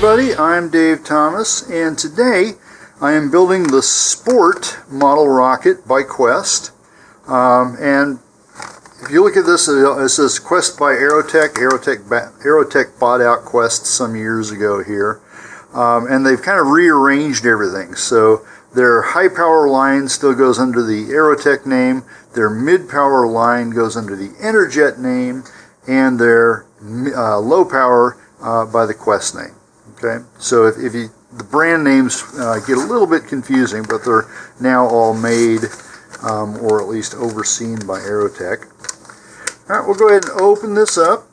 everybody, I'm Dave Thomas, and today I am building the Sport model rocket by Quest. And if you look at this, it says Quest by Aerotech. Aerotech bought out Quest some years ago here, and they've kind of rearranged everything. So their high power line still goes under the Aerotech name, their mid power line goes under the Enerjet name, and their low power by the Quest name. Okay, so if the brand names get a little bit confusing, but they're now all made or at least overseen by Aerotech. All right, we'll go ahead and open this up.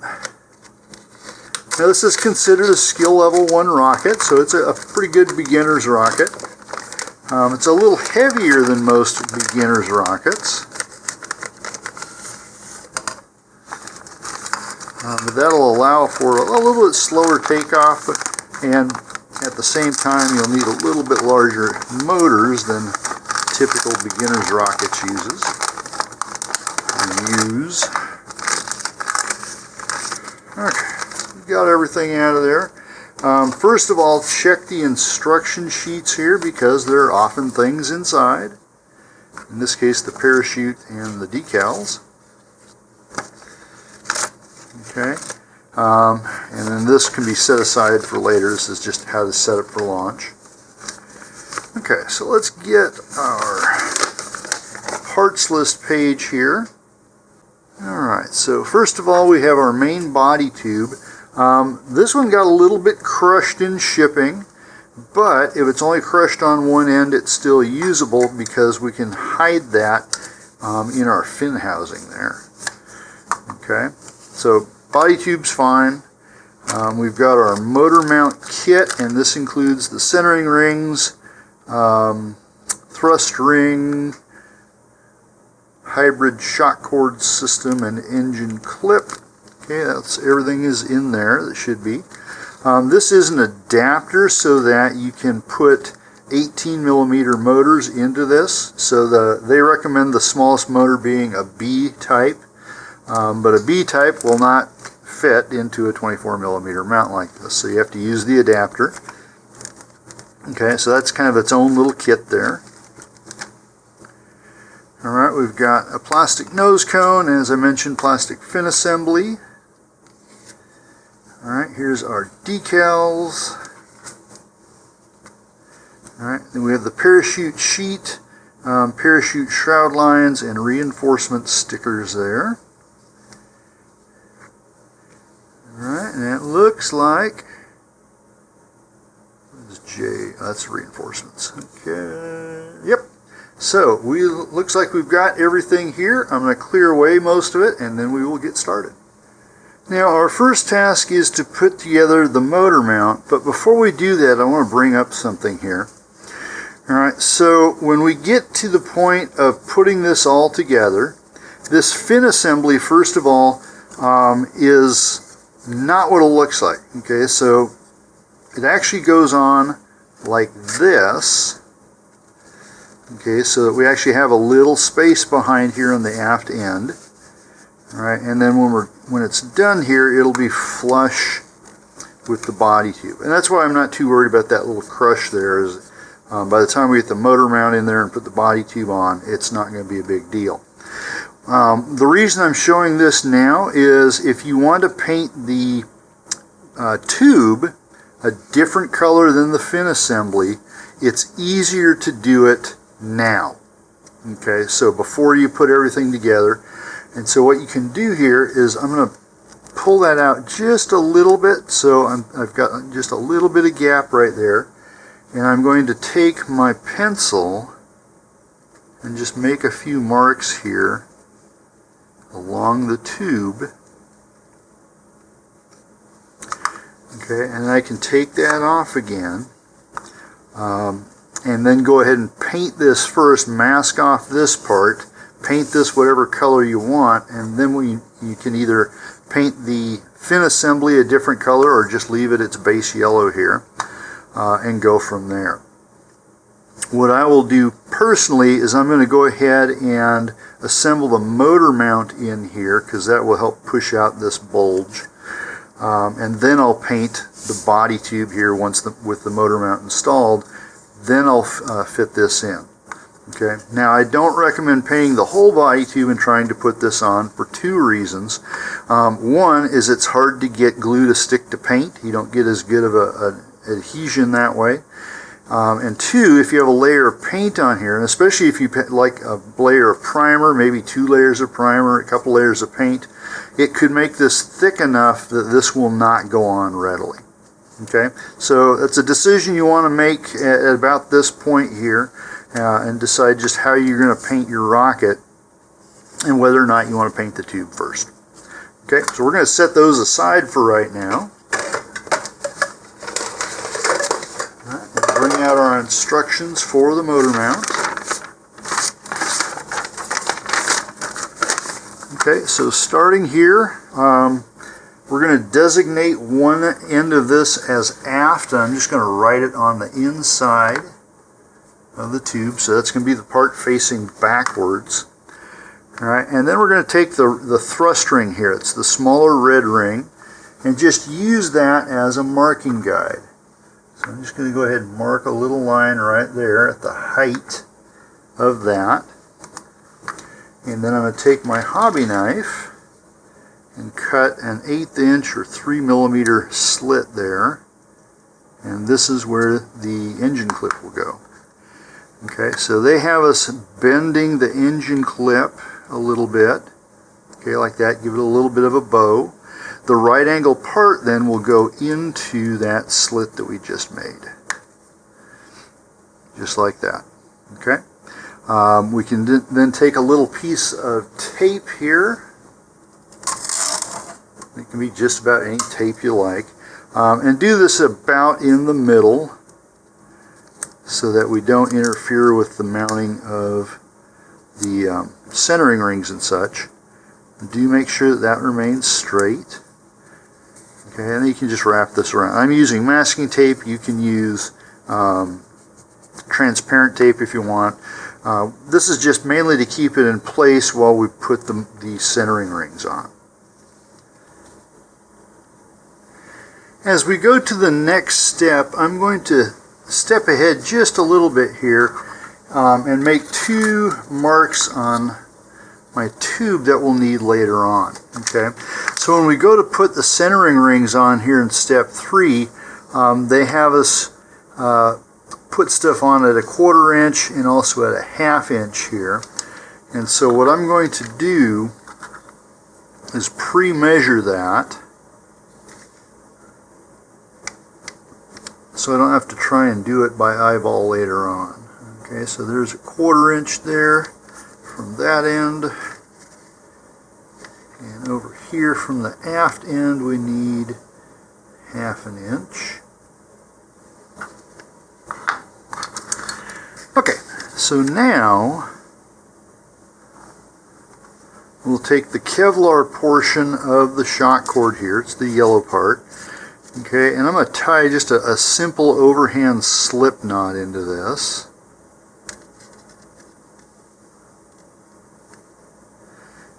Now this is considered a skill level 1 rocket, so it's a pretty good beginner's rocket. It's a little heavier than most beginner's rockets. But that'll allow for a little bit slower takeoff, and at the same time you'll need a little bit larger motors than typical beginner's rockets use. Okay, we got everything out of there. First of all, check the instruction sheets here because there are often things inside. In this case, the parachute and the decals. Okay, and then this can be set aside for later. This is just how to set it for launch. Okay, so let's get our parts list page here. Alright, so first of all we have our main body tube. This one got a little bit crushed in shipping, but if it's only crushed on one end, it's still usable because we can hide that in our fin housing there. Okay, so body tube's fine. We've got our motor mount kit, and this includes the centering rings, thrust ring, hybrid shock cord system, and engine clip. Okay, everything is in there that should be. This is an adapter so that you can put 18mm motors into this. So they recommend the smallest motor being a B type, but a B type will not fit into a 24mm mount like this, so you have to use the adapter. Okay, so that's kind of its own little kit there. Alright, we've got a plastic nose cone, and as I mentioned, plastic fin assembly. Alright, here's our decals. Alright, then we have the parachute sheet, parachute shroud lines, and reinforcement stickers there. Alright, and it looks like, what is J? Oh, that's reinforcements. Okay, yep. So, looks like we've got everything here. I'm going to clear away most of it, and then we will get started. Now, our first task is to put together the motor mount, but before we do that, I want to bring up something here. Alright, so when we get to the point of putting this all together, this fin assembly, first of all, is not what it looks like. Okay, so it actually goes on like this. Okay, so that we actually have a little space behind here on the aft end. Alright, and then when it's done here, it'll be flush with the body tube. And that's why I'm not too worried about that little crush there. Is by the time we get the motor mount in there and put the body tube on, it's not going to be a big deal. The reason I'm showing this now is if you want to paint the tube a different color than the fin assembly, it's easier to do it now. Okay, so before you put everything together. And so what you can do here is I'm going to pull that out just a little bit, so I've got just a little bit of gap right there, and I'm going to take my pencil and just make a few marks here along the tube. Okay, and I can take that off again, and then go ahead and paint this first, mask off this part, paint this whatever color you want, and then you can either paint the fin assembly a different color or just leave it its base yellow here, and go from there. What I will do personally is I'm going to go ahead and assemble the motor mount in here because that will help push out this bulge. and then I'll paint the body tube here once with the motor mount installed. Then I'll fit this in. Okay. Now I don't recommend painting the whole body tube and trying to put this on for two reasons. One is it's hard to get glue to stick to paint. You don't get as good of an adhesion that way. And two, if you have a layer of paint on here, and especially if you like a layer of primer, maybe 2 layers of primer, a couple layers of paint, it could make this thick enough that this will not go on readily. Okay, so it's a decision you want to make at about this point here, and decide just how you're going to paint your rocket and whether or not you want to paint the tube first. Okay, so we're going to set those aside for right now. Bring out our instructions for the motor mount. Okay, so starting here, we're going to designate one end of this as aft. I'm just going to write it on the inside of the tube, so that's going to be the part facing backwards. All right, and then we're going to take the thrust ring here. It's the smaller red ring, and just use that as a marking guide. So I'm just going to go ahead and mark a little line right there at the height of that. And then I'm going to take my hobby knife and cut an 1/8 inch or 3 millimeter slit there. And this is where the engine clip will go. Okay, so they have us bending the engine clip a little bit. Okay, like that, give it a little bit of a bow. The right angle part then will go into that slit that we just made. Just like that. Okay. We can then take a little piece of tape here. It can be just about any tape you like. And do this about in the middle so that we don't interfere with the mounting of the centering rings and such. Do make sure that that remains straight. Okay, and then you can just wrap this around. I'm using masking tape. You can use transparent tape if you want. This is just mainly to keep it in place while we put the centering rings on. As we go to the next step, I'm going to step ahead just a little bit here and make 2 marks on my tube that we'll need later on. Okay, so when we go to put the centering rings on here in step 3, they have us put stuff on at a 1/4 inch and also at a 1/2 inch here. And so what I'm going to do is pre-measure that so I don't have to try and do it by eyeball later on. Okay, so there's a 1/4 inch there from that end, and over here from the aft end we need 1/2 inch. Okay, so now we'll take the Kevlar portion of the shock cord here, it's the yellow part, okay, and I'm going to tie just a simple overhand slip knot into this.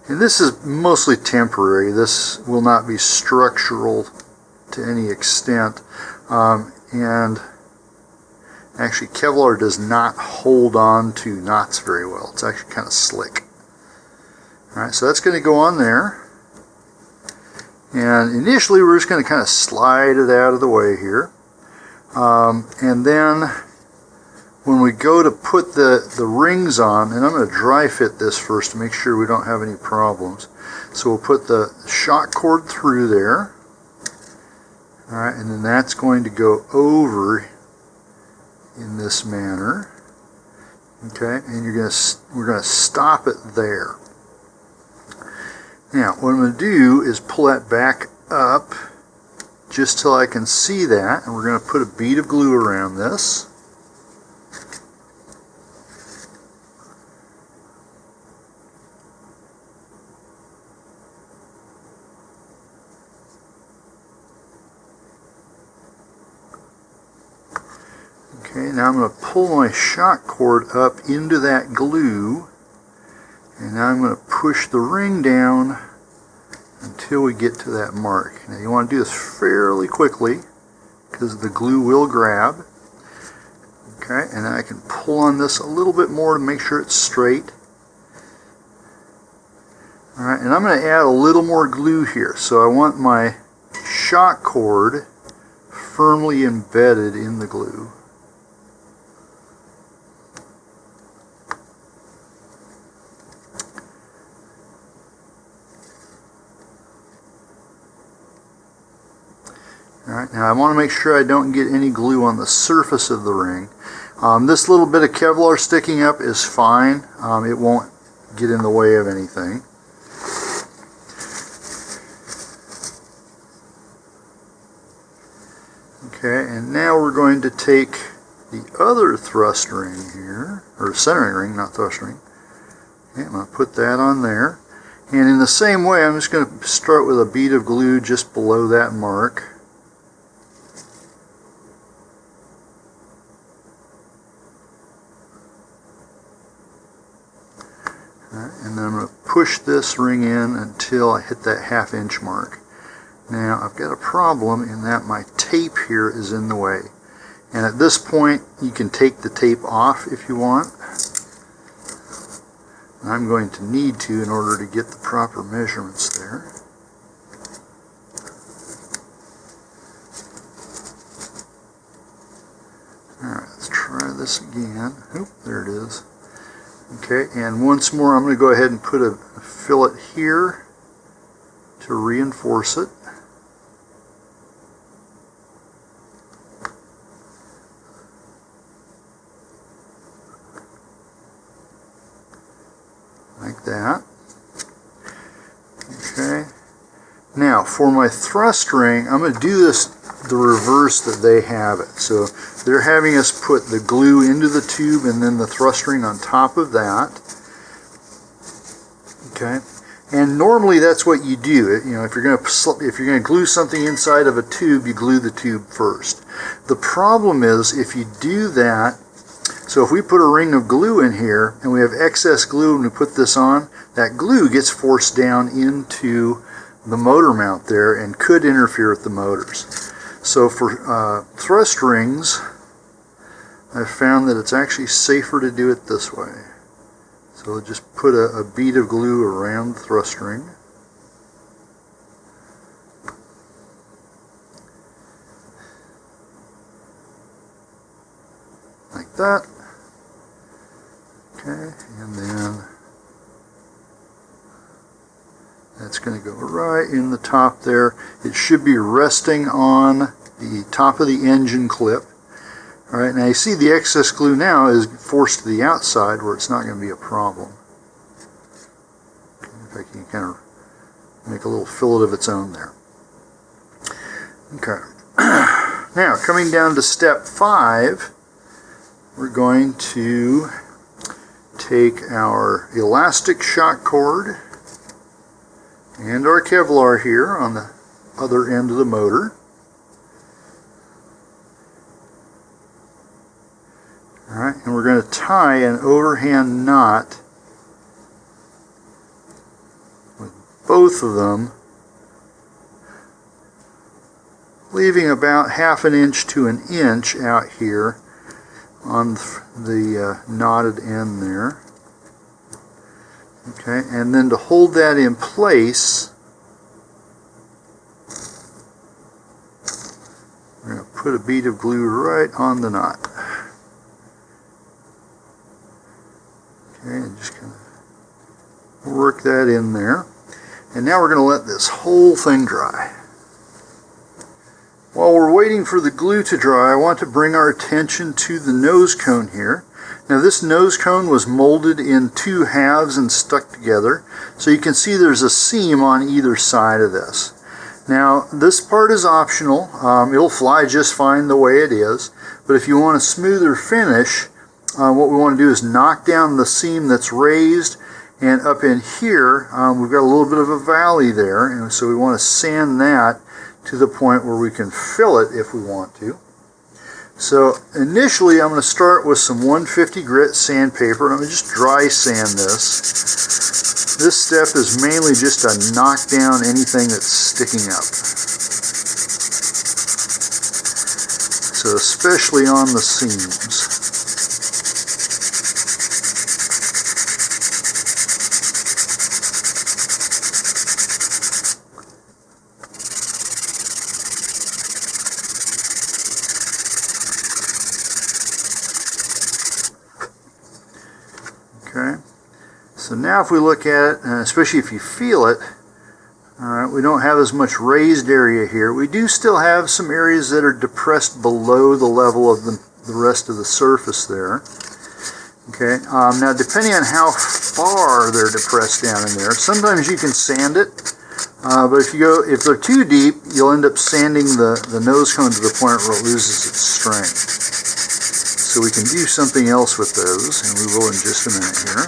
And this is mostly temporary. This will not be structural to any extent. And actually Kevlar does not hold on to knots very well. It's actually kind of slick. Alright, so that's going to go on there. And initially we're just going to kind of slide it out of the way here. And then when we go to put the rings on, and I'm going to dry fit this first to make sure we don't have any problems. So we'll put the shock cord through there. Alright, and then that's going to go over in this manner. Okay, and we're going to stop it there. Now, what I'm going to do is pull that back up just till I can see that, and we're going to put a bead of glue around this. Okay, now I'm going to pull my shock cord up into that glue, and now I'm going to push the ring down until until we get to that mark. Now you want to do this fairly quickly because the glue will grab. Okay, and I can pull on this a little bit more to make sure it's straight. Alright, and I'm going to add a little more glue here. So I want my shock cord firmly embedded in the glue. Alright, now I want to make sure I don't get any glue on the surface of the ring. This little bit of Kevlar sticking up is fine. It won't get in the way of anything. Okay, and now we're going to take the other thrust ring here, or centering ring, not thrust ring. Okay, I'm going to put that on there. And in the same way, I'm just going to start with a bead of glue just below that mark. Alright, and then I'm going to push this ring in until I hit that 1/2 inch mark. Now I've got a problem in that my tape here is in the way. And at this point you can take the tape off if you want. I'm going to need to in order to get the proper measurements there. Alright, let's try this again. Oop, there it is. Okay, and once more I'm going to go ahead and put a fillet here to reinforce it. Like that. Okay. Now for my thrust ring, I'm going to do this the reverse that they have it. So they're having us put the glue into the tube and then the thrust ring on top of that. Okay. And normally that's what you do. You know, if you're going to glue something inside of a tube, you glue the tube first. The problem is if you do that. So if we put a ring of glue in here and we have excess glue and we put this on, that glue gets forced down into the motor mount there and could interfere with the motors. So for thrust rings, I've found that it's actually safer to do it this way. So we'll just put a bead of glue around the thrust ring. Like that. Okay, and then that's going to go right in the top there. It should be resting on the top of the engine clip. Alright, now you see the excess glue now is forced to the outside where it's not going to be a problem. Okay, if I can kind of make a little fillet of its own there. Okay, now coming down to step 5, we're going to take our elastic shock cord and our Kevlar here on the other end of the motor. Alright, and we're going to tie an overhand knot with both of them, leaving about 1/2 inch to 1 inch out here on the knotted end there. Okay, and then to hold that in place, we're going to put a bead of glue right on the knot. Okay, and just kind of work that in there. And now we're going to let this whole thing dry. While we're waiting for the glue to dry, I want to bring our attention to the nose cone here. Now this nose cone was molded in 2 halves and stuck together. So you can see there's a seam on either side of this. Now this part is optional. It'll fly just fine the way it is. But if you want a smoother finish, what we want to do is knock down the seam that's raised, and up in here we've got a little bit of a valley there, and so we want to sand that to the point where we can fill it if we want to. So initially I'm going to start with some 150 grit sandpaper. I'm going to just dry sand this. This step is mainly just to knock down anything that's sticking up. So especially on the seams. Okay, so now if we look at it, and especially if you feel it, alright, we don't have as much raised area here. We do still have some areas that are depressed below the level of the rest of the surface there. Okay, now depending on how far they're depressed down in there, sometimes you can sand it, but if they're too deep, you'll end up sanding the nose cone to the point where it loses its strength. So we can do something else with those, and we will in just a minute here.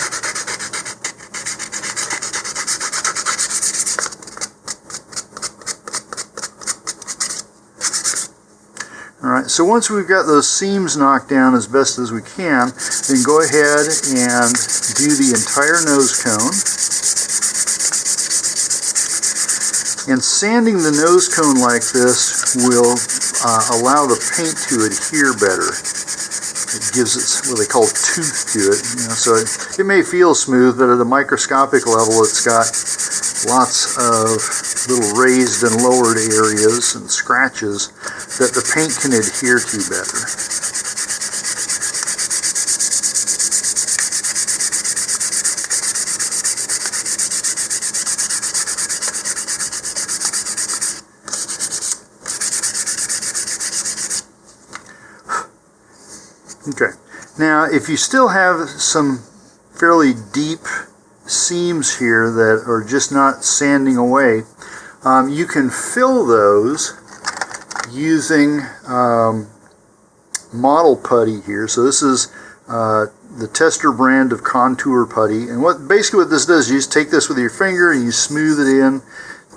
Alright, so once we've got those seams knocked down as best as we can, then go ahead and do the entire nose cone. And sanding the nose cone like this will allow the paint to adhere better. It gives it what they call tooth to it. So it may feel smooth, but at a microscopic level it's got lots of little raised and lowered areas and scratches that the paint can adhere to better. Okay, now if you still have some fairly deep seams here that are just not sanding away, you can fill those using model putty here. So this is the Tester brand of contour putty, and basically what this does, you just take this with your finger and you smooth it in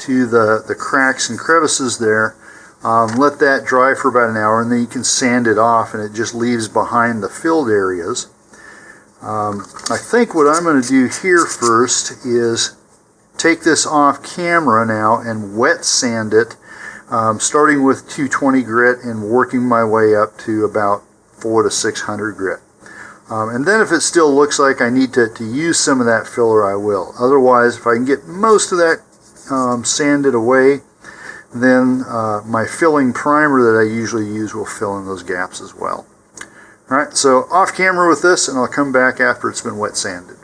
to the cracks and crevices there. Let that dry for about an hour, and then you can sand it off, and it just leaves behind the filled areas. I think what I'm going to do here first is take this off camera now and wet sand it, starting with 220 grit and working my way up to about 400 to 600 grit. And then if it still looks like I need to use some of that filler, I will. Otherwise, if I can get most of that sanded away, then my filling primer that I usually use will fill in those gaps as well. Alright, so off camera with this, and I'll come back after it's been wet sanded.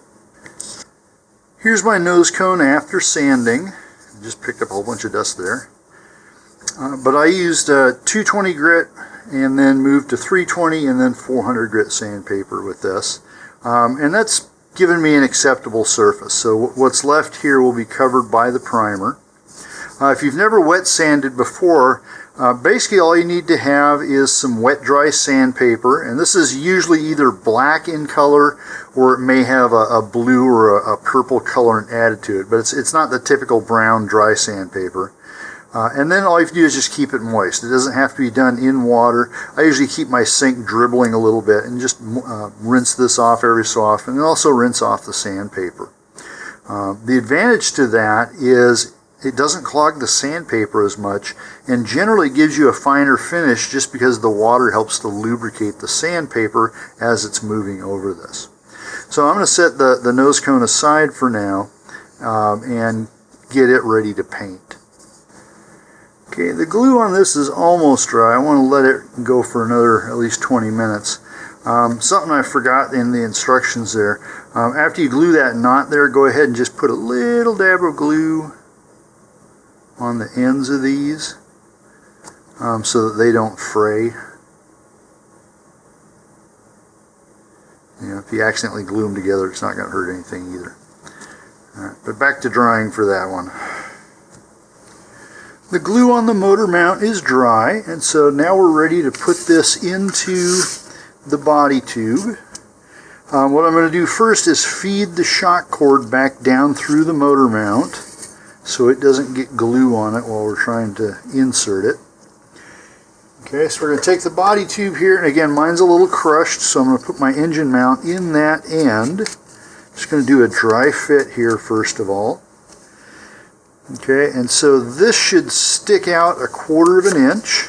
Here's my nose cone after sanding. I just picked up a whole bunch of dust there. But I used 220 grit and then moved to 320 and then 400 grit sandpaper with this. And that's given me an acceptable surface. So what's left here will be covered by the primer. If you've never wet sanded before, basically all you need to have is some wet dry sandpaper, and this is usually either black in color or it may have a blue or a purple color added to it, but it's not the typical brown dry sandpaper. And then all you have to do is just keep it moist. It doesn't have to be done in water. I usually keep my sink dribbling a little bit and just rinse this off every so often, and also rinse off the sandpaper. The advantage to that is it doesn't clog the sandpaper as much and generally gives you a finer finish just because the water helps to lubricate the sandpaper as it's moving over this. So I'm going to set the nose cone aside for now and get it ready to paint. Okay, the glue on this is almost dry. I want to let it go for another at least 20 minutes. Something I forgot in the instructions there. After you glue that knot there, go ahead and just put a little dab of glue on the ends of these so that they don't fray. If you accidentally glue them together, it's not going to hurt anything either. Alright, but back to drying for that one. The glue on the motor mount is dry, and so now we're ready to put this into the body tube. What I'm going to do first is feed the shock cord back down through the motor mount so it doesn't get glue on it while we're trying to insert it. Okay, so we're going to take the body tube here, and again, mine's a little crushed, so I'm going to put my engine mount in that end. Just going to do a dry fit here first of all. Okay, and so this should stick out 1/4 of an inch.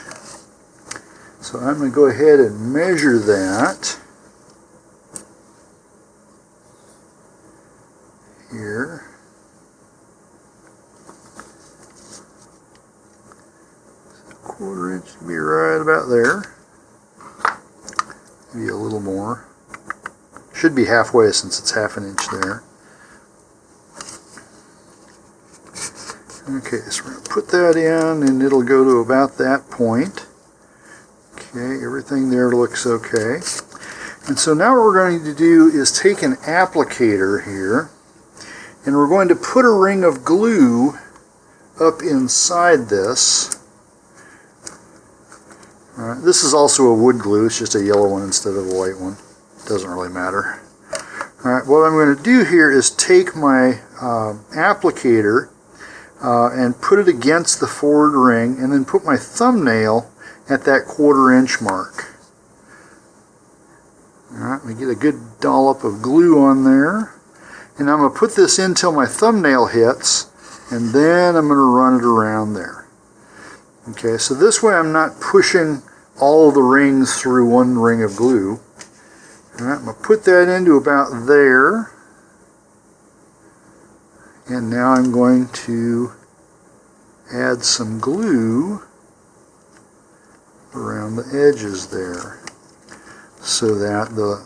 So I'm going to go ahead and measure that here. So 1/4 inch to be right about there. Maybe a little more. Should be halfway since it's 1/2 inch there. Okay, so we're going to put that in and it'll go to about that point. Okay, everything there looks okay. And so now what we're going to do is take an applicator here and we're going to put a ring of glue up inside this. Alright, this is also a wood glue, it's just a yellow one instead of a white one. Doesn't really matter. Alright, what I'm going to do here is take my applicator and put it against the forward ring and then put my thumbnail at that 1/4 inch mark. Alright, we get a good dollop of glue on there. And I'm going to put this in till my thumbnail hits, and then I'm going to run it around there. Okay, so this way I'm not pushing all the rings through one ring of glue. Alright, I'm going to put that into about there. And now I'm going to add some glue around the edges there so that the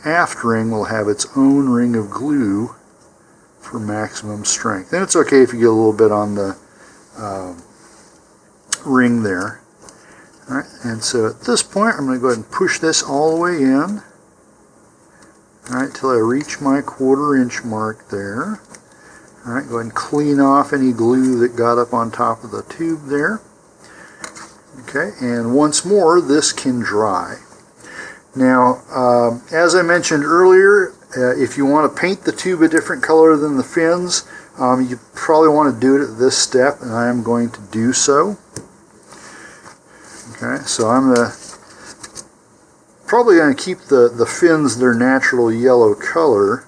aft ring will have its own ring of glue for maximum strength. And it's okay if you get a little bit on the ring there. Alright, and so at this point I'm going to go ahead and push this all the way in. Alright, till I reach my 1/4 inch mark there. Alright, go ahead and clean off any glue that got up on top of the tube there. Okay, and once more, this can dry. Now, as I mentioned earlier, if you want to paint the tube a different color than the fins, you probably want to do it at this step, and I am going to do so. Okay, so I'm probably going to keep the fins their natural yellow color,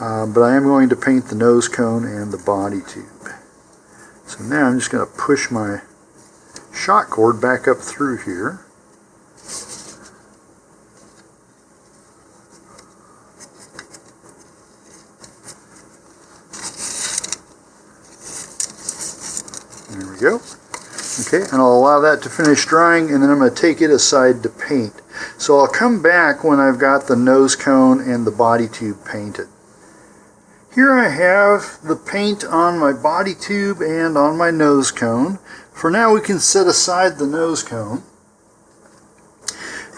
but I am going to paint the nose cone and the body tube. So now I'm just going to push my shot cord back up through here. There we go. Okay, and I'll allow that to finish drying, and then I'm going to take it aside to paint. So I'll come back when I've got the nose cone and the body tube painted. Here I have the paint on my body tube and on my nose cone. For now we can set aside the nose cone.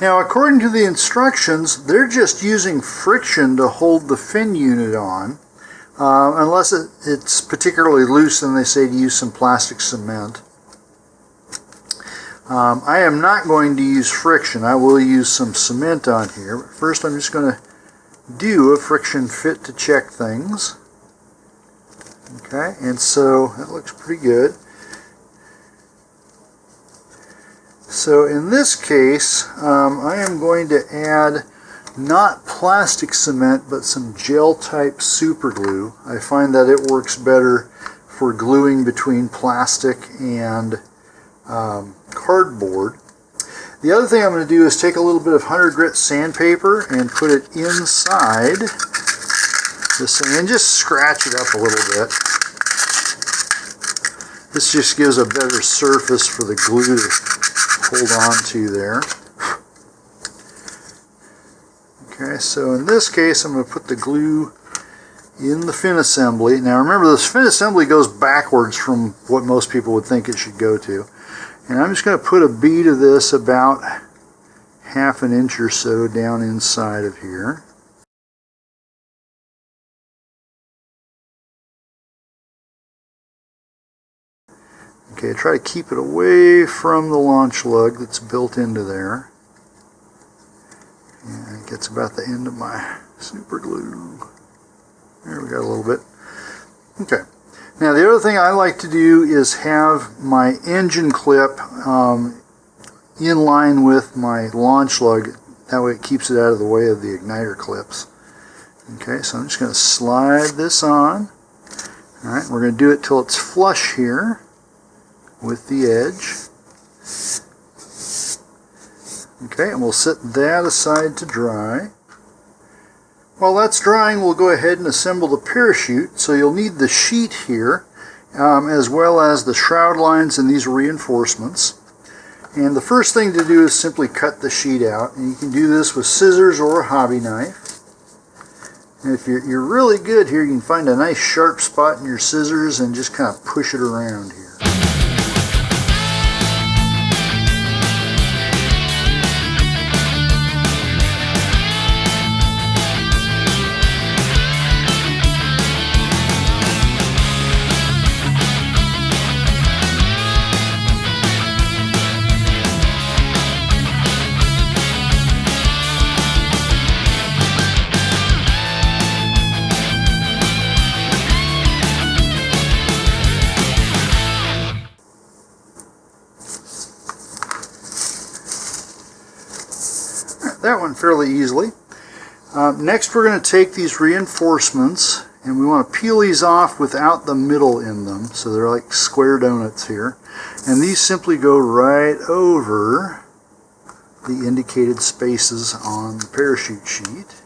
Now according to the instructions, they're just using friction to hold the fin unit on. Unless it's particularly loose, then they say to use some plastic cement. I am not going to use friction. I will use some cement on here. But first I'm just going to do a friction fit to check things. Okay, and so that looks pretty good. So in this case, I am going to add not plastic cement, but some gel type super glue. I find that it works better for gluing between plastic and cardboard. The other thing I'm going to do is take a little bit of 100 grit sandpaper and put it inside this thing and just scratch it up a little bit. This just gives a better surface for the glue to hold on to there. Okay, so in this case I'm going to put the glue in the fin assembly. Now remember, this fin assembly goes backwards from what most people would think it should go to. And I'm just going to put a bead of this about 1/2 inch or so down inside of here. Okay, try to keep it away from the launch lug that's built into there. And it gets about the end of my super glue. There we got a little bit. Okay, Now the other thing I like to do is have my engine clip in line with my launch lug. That way it keeps it out of the way of the igniter clips. Okay, so I'm just going to slide this on. Alright, we're going to do it till it's flush here with the edge. Okay, and we'll set that aside to dry. While that's drying, we'll go ahead and assemble the parachute. So you'll need the sheet here, as well as the shroud lines and these reinforcements. And the first thing to do is simply cut the sheet out. And you can do this with scissors or a hobby knife. And if you're really good here, you can find a nice sharp spot in your scissors and just kind of push it around here. That went fairly easily. Next we're going to take these reinforcements and we want to peel these off without the middle in them, so they're like square donuts here, and these simply go right over the indicated spaces on the parachute sheet.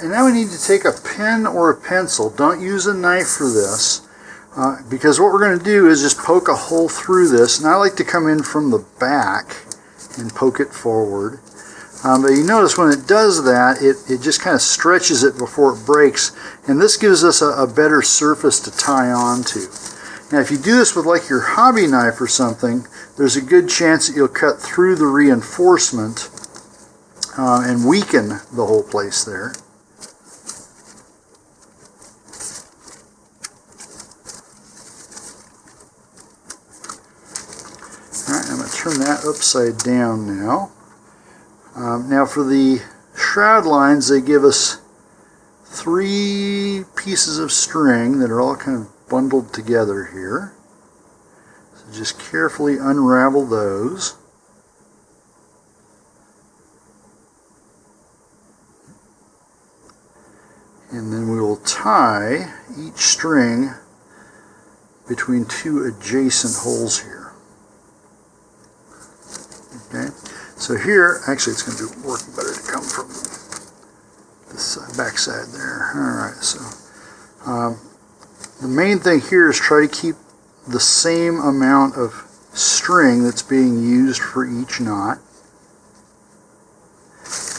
And now we need to take a pen or a pencil. Don't use a knife for this, because what we're going to do is just poke a hole through this. And I like to come in from the back and poke it forward. But you notice when it does that, it just kind of stretches it before it breaks. And this gives us a better surface to tie onto. Now if you do this with like your hobby knife or something, there's a good chance that you'll cut through the reinforcement and weaken the whole place there. Alright, I'm going to turn that upside down now. Now for the shroud lines, they give us 3 pieces of string that are all kind of bundled together here. So just carefully unravel those. And then we will tie each string between 2 adjacent holes here. Okay, so here, actually it's going to work better to come from this back side there. Alright, so the main thing here is try to keep the same amount of string that's being used for each knot.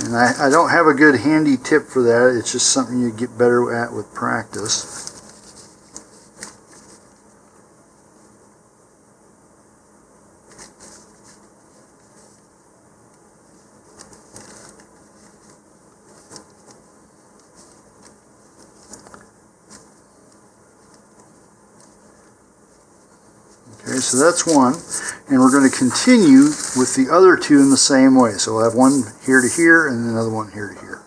And I don't have a good handy tip for that. It's just something you get better at with practice. Okay, so that's one, and we're going to continue with the other 2 in the same way. So we'll have one here to here and another one here to here.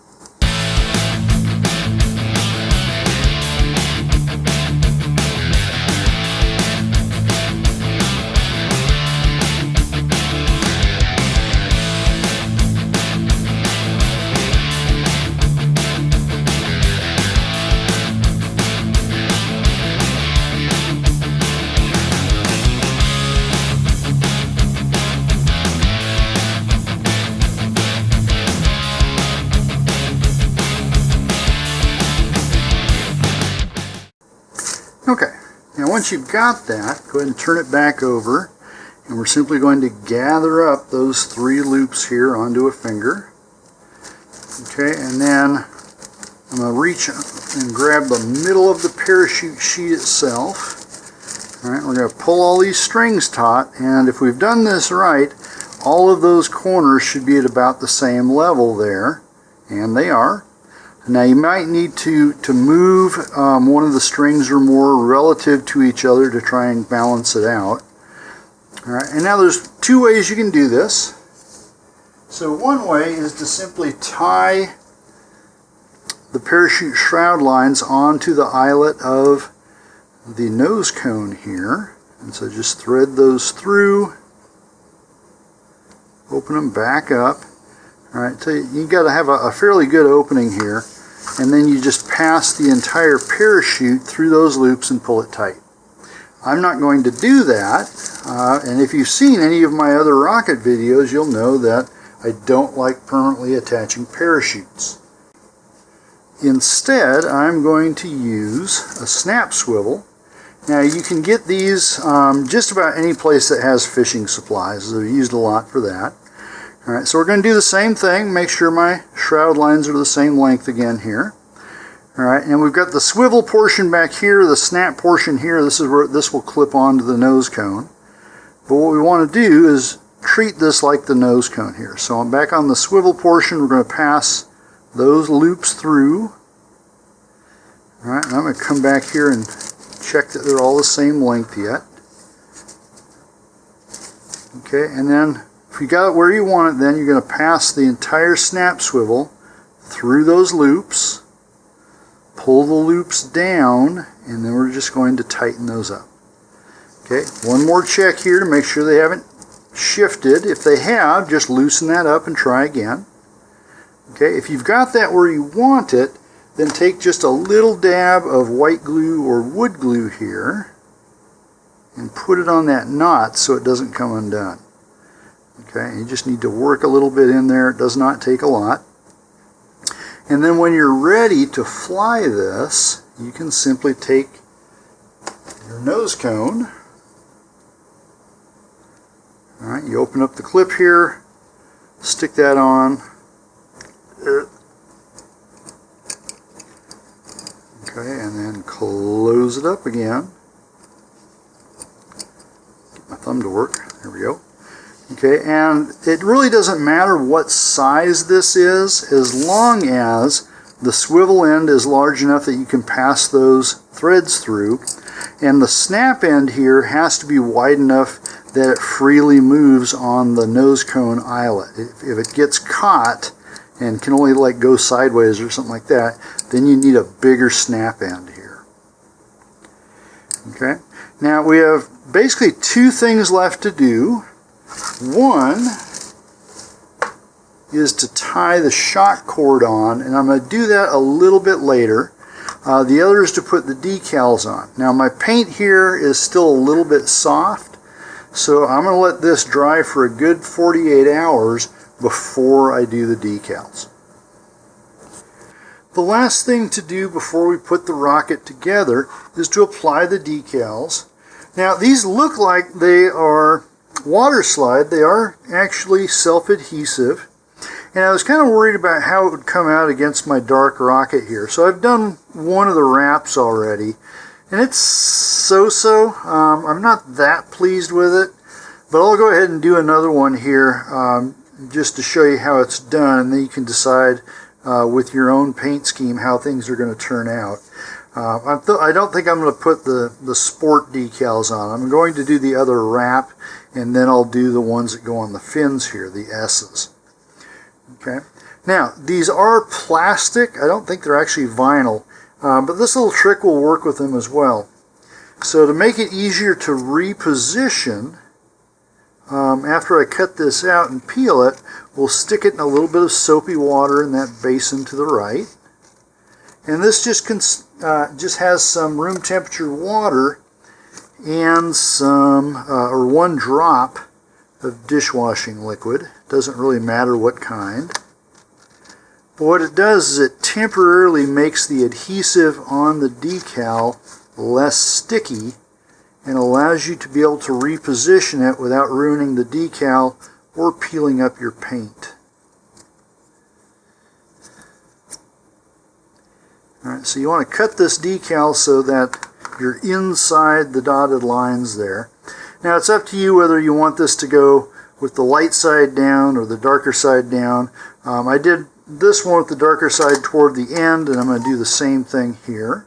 Okay, now once you've got that, go ahead and turn it back over, and we're simply going to gather up those 3 loops here onto a finger. Okay, and then I'm going to reach and grab the middle of the parachute sheet itself. Alright, we're going to pull all these strings taut, and if we've done this right, all of those corners should be at about the same level there, and they are. Now you might need to move one of the strings or more relative to each other to try and balance it out. Alright, and now there's two ways you can do this. So one way is to simply tie the parachute shroud lines onto the eyelet of the nose cone here, and so just thread those through, open them back up. Alright, so you got to have a fairly good opening here, and then you just pass the entire parachute through those loops and pull it tight. I'm not going to do that, and if you've seen any of my other rocket videos, you'll know that I don't like permanently attaching parachutes. Instead, I'm going to use a snap swivel. Now you can get these just about any place that has fishing supplies. They're used a lot for that. Alright, so we're going to do the same thing. Make sure my shroud lines are the same length again here. Alright, and we've got the swivel portion back here, the snap portion here. This is where this will clip onto the nose cone. But what we want to do is treat this like the nose cone here. So I'm back on the swivel portion. We're going to pass those loops through. Alright, and I'm going to come back here and check that they're all the same length yet. Okay, and then if you got it where you want it, then you're going to pass the entire snap swivel through those loops, pull the loops down, and then we're just going to tighten those up. Okay, one more check here to make sure they haven't shifted. If they have, just loosen that up and try again. Okay, if you've got that where you want it, then take just a little dab of white glue or wood glue here and put it on that knot so it doesn't come undone. Okay, you just need to work a little bit in there. It does not take a lot. And then when you're ready to fly this, you can simply take your nose cone. Alright, you open up the clip here, stick that on. Okay, and then close it up again. Get my thumb to work. There we go. Okay, and it really doesn't matter what size this is, as long as the swivel end is large enough that you can pass those threads through, and the snap end here has to be wide enough that it freely moves on the nose cone eyelet. If it gets caught and can only like go sideways or something like that, then you need a bigger snap end here. Okay, now we have basically two things left to do. One is to tie the shock cord on, and I'm going to do that a little bit later. The other is to put the decals on. Now my paint here is still a little bit soft, so I'm going to let this dry for a good 48 hours before I do the decals. The last thing to do before we put the rocket together is to apply the decals. Now these look like they are water slide. They are actually self-adhesive, and I was kind of worried about how it would come out against my dark rocket here. So I've done one of the wraps already, and it's so-so. I'm not that pleased with it, but I'll go ahead and do another one here just to show you how it's done, and then you can decide with your own paint scheme how things are going to turn out. I don't think I'm going to put the sport decals on. I'm going to do the other wrap, and then I'll do the ones that go on the fins here, the S's. Okay. Now, these are plastic. I don't think they're actually vinyl, but this little trick will work with them as well. So to make it easier to reposition, after I cut this out and peel it, we'll stick it in a little bit of soapy water in that basin to the right. And this just has some room temperature water and some, or one drop of dishwashing liquid. Doesn't really matter what kind. But what it does is it temporarily makes the adhesive on the decal less sticky and allows you to be able to reposition it without ruining the decal or peeling up your paint. Alright, so you want to cut this decal so that you're inside the dotted lines there. Now it's up to you whether you want this to go with the light side down or the darker side down. I did this one with the darker side toward the end, and I'm going to do the same thing here.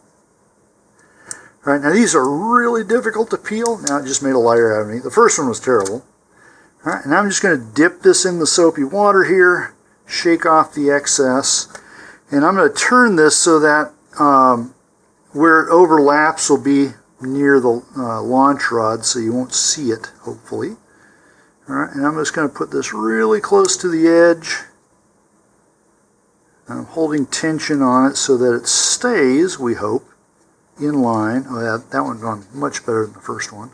Alright, now these are really difficult to peel. Now it just made a liar out of me. The first one was terrible. Alright, and I'm just going to dip this in the soapy water here, shake off the excess, and I'm going to turn this so that where it overlaps will be near the launch rod, so you won't see it, hopefully. Alright, and I'm just going to put this really close to the edge. I'm holding tension on it so that it stays, we hope, in line. Oh, yeah, that one's gone much better than the first one.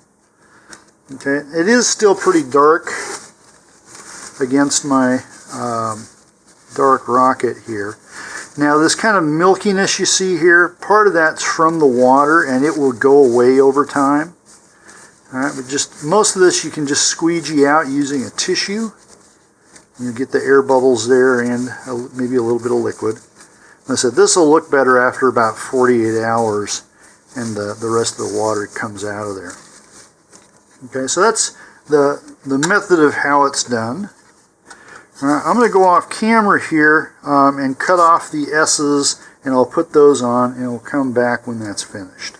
Okay, it is still pretty dark against my dark rocket here. Now this kind of milkiness you see here, part of that's from the water, and it will go away over time. Alright, but just most of this you can just squeegee out using a tissue. You get the air bubbles there and maybe a little bit of liquid. I said this will look better after about 48 hours and the rest of the water comes out of there. Okay, so that's the method of how it's done. I'm going to go off camera here and cut off the S's, and I'll put those on and we'll come back when that's finished.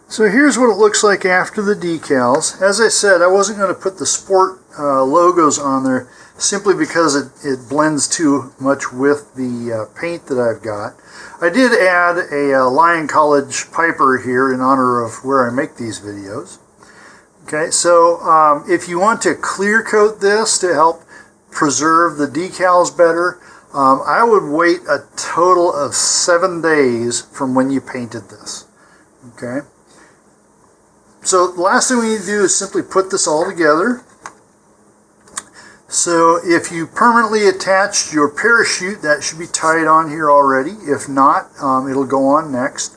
So here's what it looks like after the decals. As I said, I wasn't going to put the sport logos on there simply because it blends too much with the paint that I've got. I did add a Lyon College Piper here in honor of where I make these videos. Okay, so if you want to clear coat this to help preserve the decals better, I would wait a total of 7 days from when you painted this. Okay, so the last thing we need to do is simply put this all together. So if you permanently attached your parachute, that should be tied on here already. If not, it'll go on next.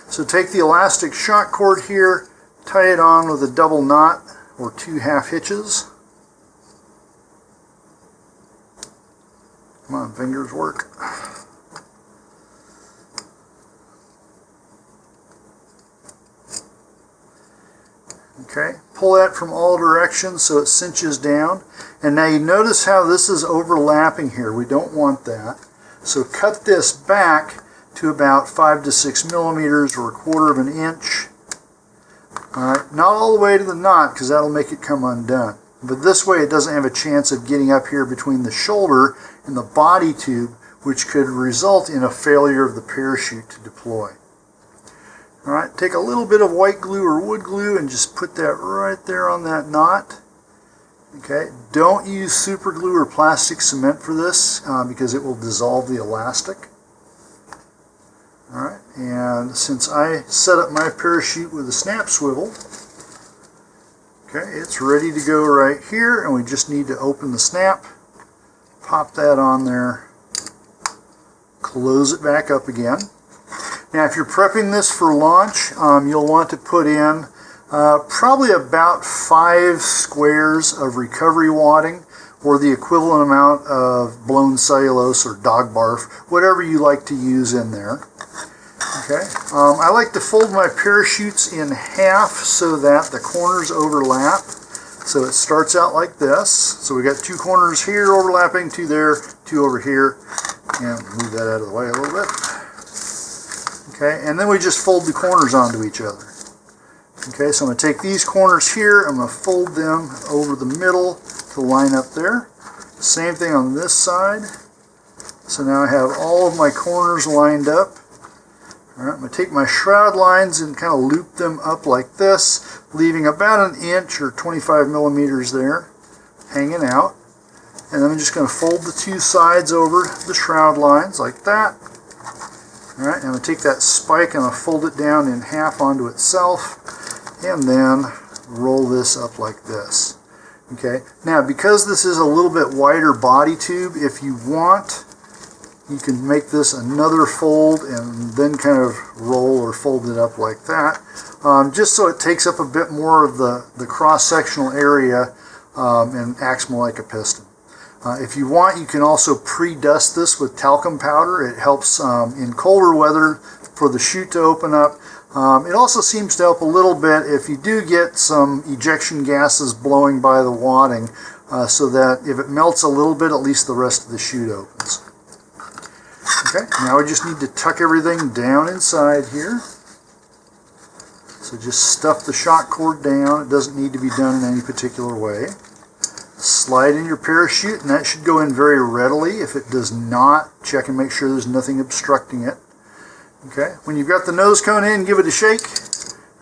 So take the elastic shock cord here, tie it on with a double knot or 2 half hitches. Come on, fingers work. Okay, pull that from all directions so it cinches down. And now you notice how this is overlapping here. We don't want that. So cut this back to about 5 to 6 millimeters or 1/4 of an inch. Alright, not all the way to the knot because that'll make it come undone. But this way it doesn't have a chance of getting up here between the shoulder and the body tube, which could result in a failure of the parachute to deploy. Alright, take a little bit of white glue or wood glue and just put that right there on that knot. Okay, don't use super glue or plastic cement for this because it will dissolve the elastic. Alright, and since I set up my parachute with a snap swivel, okay, it's ready to go right here, and we just need to open the snap, pop that on there, close it back up again. Now if you're prepping this for launch, you'll want to put in probably about 5 squares of recovery wadding, or the equivalent amount of blown cellulose or dog barf, whatever you like to use in there. Okay, I like to fold my parachutes in half so that the corners overlap. So it starts out like this. So we got 2 corners here overlapping, 2 there, 2 over here, and move that out of the way a little bit. Okay, and then we just fold the corners onto each other. Okay, so I'm going to take these corners here, I'm going to fold them over the middle to line up there. Same thing on this side. So now I have all of my corners lined up. Alright, I'm going to take my shroud lines and kind of loop them up like this, leaving about 1 inch or 25 millimeters there, hanging out. And then I'm just going to fold the 2 sides over the shroud lines like that. Alright, I'm going to take that spike and I'll fold it down in half onto itself, and then roll this up like this. Okay, now because this is a little bit wider body tube, if you want, you can make this another fold and then kind of roll or fold it up like that, just so it takes up a bit more of the cross-sectional area and acts more like a piston. If you want, you can also pre-dust this with talcum powder. It helps in colder weather for the chute to open up. It also seems to help a little bit if you do get some ejection gases blowing by the wadding, so that if it melts a little bit, at least the rest of the chute opens. Okay, now we just need to tuck everything down inside here. So just stuff the shock cord down. It doesn't need to be done in any particular way. Slide in your parachute, and that should go in very readily. If it does not, check and make sure there's nothing obstructing it. Okay, when you've got the nose cone in, give it a shake.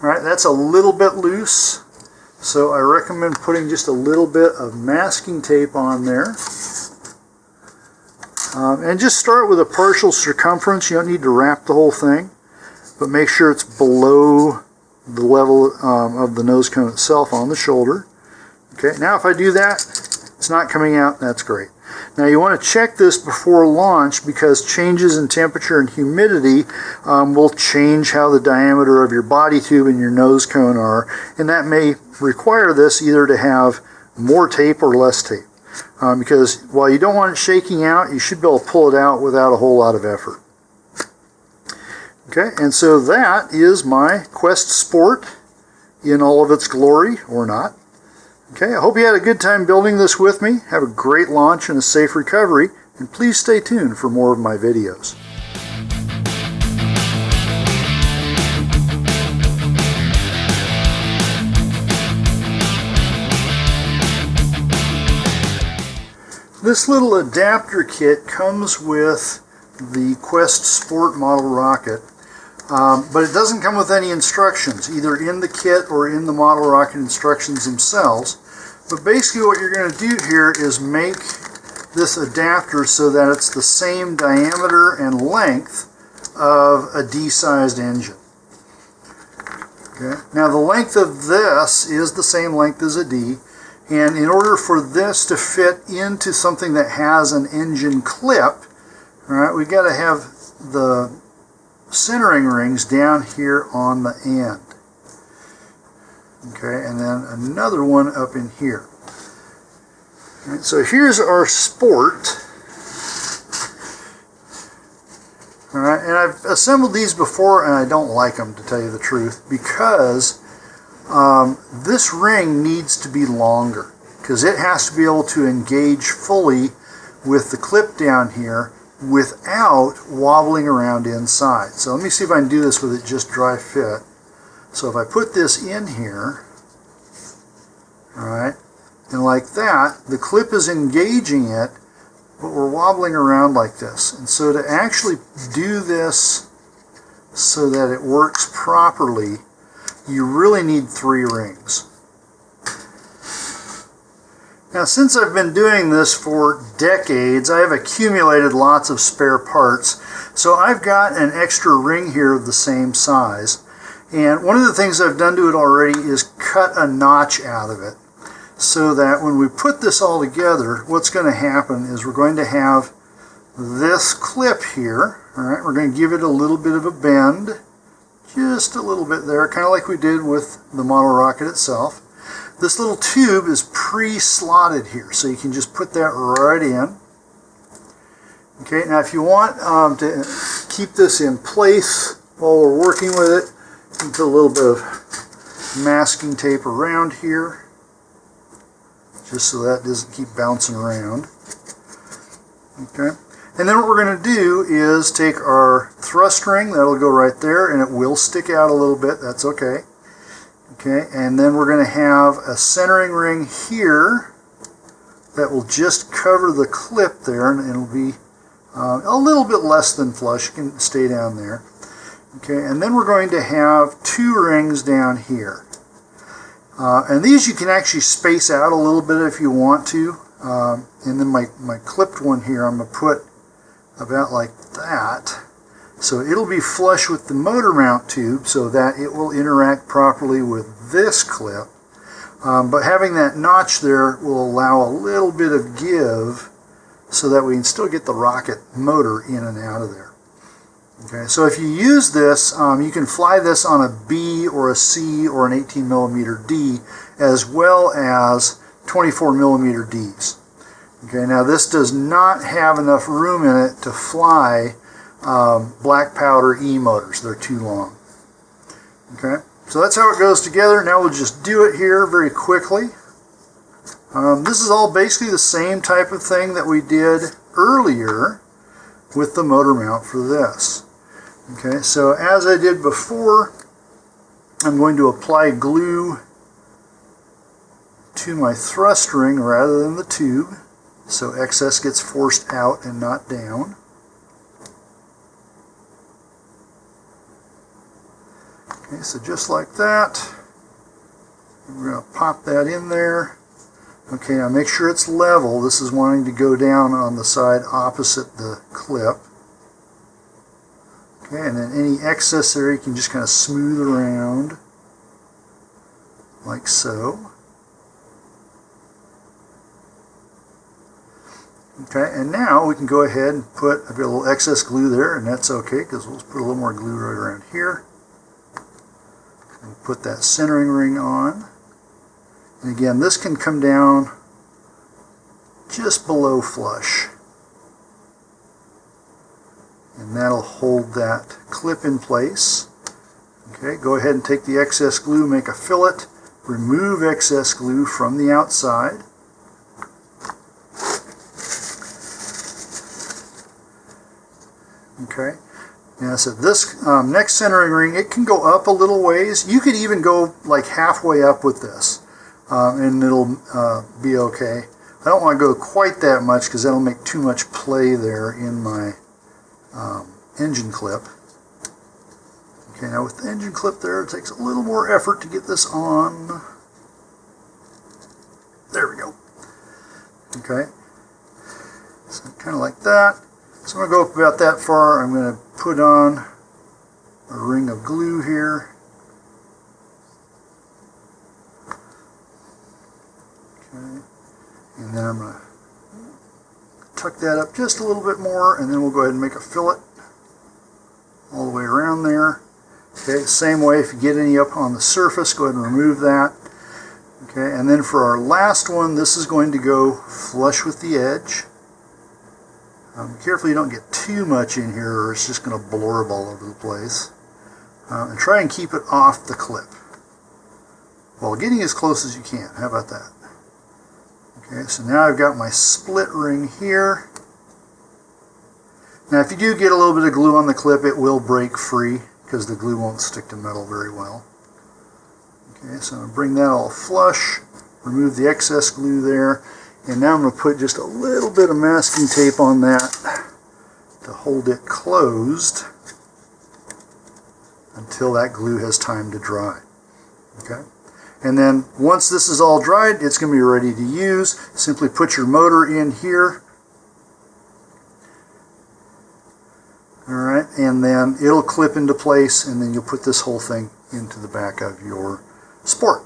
All right, that's a little bit loose, so I recommend putting just a little bit of masking tape on there. And just start with a partial circumference. You don't need to wrap the whole thing, but make sure it's below the level of the nose cone itself on the shoulder. Okay, now if I do that, it's not coming out, that's great. Now you want to check this before launch, because changes in temperature and humidity will change how the diameter of your body tube and your nose cone are, and that may require this either to have more tape or less tape. Because while you don't want it shaking out, you should be able to pull it out without a whole lot of effort. Okay, and so that is my Quest Sport in all of its glory, or not. Okay, I hope you had a good time building this with me. Have a great launch and a safe recovery, and please stay tuned for more of my videos. This little adapter kit comes with the Quest Sport model rocket, but it doesn't come with any instructions, either in the kit or in the model rocket instructions themselves. But basically what you're going to do here is make this adapter so that it's the same diameter and length of a D-sized engine. Okay. Now the length of this is the same length as a D, and in order for this to fit into something that has an engine clip, all right, we've got to have the centering rings down here on the end. Okay, and then another one up in here. All right, so here's our Sport. All right, and I've assembled these before, and I don't like them, to tell you the truth, because this ring needs to be longer, because it has to be able to engage fully with the clip down here without wobbling around inside. So let me see if I can do this with it just dry fit. So if I put this in here, all right, and like that, the clip is engaging it, but we're wobbling around like this. And so to actually do this so that it works properly, you really need 3 rings. Now, since I've been doing this for decades, I have accumulated lots of spare parts. So I've got an extra ring here of the same size. And one of the things I've done to it already is cut a notch out of it, so that when we put this all together, what's going to happen is we're going to have this clip here. All right, we're going to give it a little bit of a bend, just a little bit there, kind of like we did with the model rocket itself. This little tube is pre-slotted here, so you can just put that right in. Okay, now if you want to keep this in place while we're working with it, you can put a little bit of masking tape around here, just so that doesn't keep bouncing around. Okay, and then what we're going to do is take our thrust ring, that'll go right there, and it will stick out a little bit, that's okay. Okay, and then we're going to have a centering ring here that will just cover the clip there, and it'll be a little bit less than flush. You can stay down there. Okay, and then we're going to have 2 rings down here. And these you can actually space out a little bit if you want to. And then my clipped one here, I'm going to put about like that. So it'll be flush with the motor mount tube so that it will interact properly with this clip. But having that notch there will allow a little bit of give so that we can still get the rocket motor in and out of there. Okay, so if you use this, you can fly this on a B or a C or an 18mm D, as well as 24mm Ds. Okay, now this does not have enough room in it to fly black powder E motors. They're too long. Okay, so that's how it goes together. Now we'll just do it here very quickly. This is all basically the same type of thing that we did earlier with the motor mount for this. Okay, so as I did before, I'm going to apply glue to my thrust ring rather than the tube, so excess gets forced out and not down. Okay, so just like that, we're going to pop that in there. Okay, now make sure it's level. This is wanting to go down on the side opposite the clip. Okay, and then any excess there you can just kind of smooth around like so. Okay, and now we can go ahead and put, I've got a little excess glue there, and that's okay because we'll put a little more glue right around here. And put that centering ring on. And again, this can come down just below flush. And that'll hold that clip in place. Okay, go ahead and take the excess glue, make a fillet, remove excess glue from the outside. Okay, now so this next centering ring, it can go up a little ways. You could even go like halfway up with this, and it'll be okay. I don't want to go quite that much because that'll make too much play there in my engine clip. Okay, now with the engine clip there, it takes a little more effort to get this on. There we go. Okay, so kind of like that. So I'm going to go up about that far. I'm going to put on a ring of glue here. Okay, and then I'm going to tuck that up just a little bit more, and then we'll go ahead and make a fillet all the way around there. Okay, same way, if you get any up on the surface, go ahead and remove that. Okay, and then for our last one, this is going to go flush with the edge. Be careful you don't get too much in here or it's just going to blorb all over the place. And try and keep it off the clip while getting as close as you can. How about that? Okay, so now I've got my split ring here. Now if you do get a little bit of glue on the clip, it will break free because the glue won't stick to metal very well. Okay, so I'm going to bring that all flush, remove the excess glue there. And now I'm going to put just a little bit of masking tape on that to hold it closed until that glue has time to dry. Okay? And then once this is all dried, it's going to be ready to use. Simply put your motor in here. Alright, and then it'll clip into place, and then you'll put this whole thing into the back of your Sport.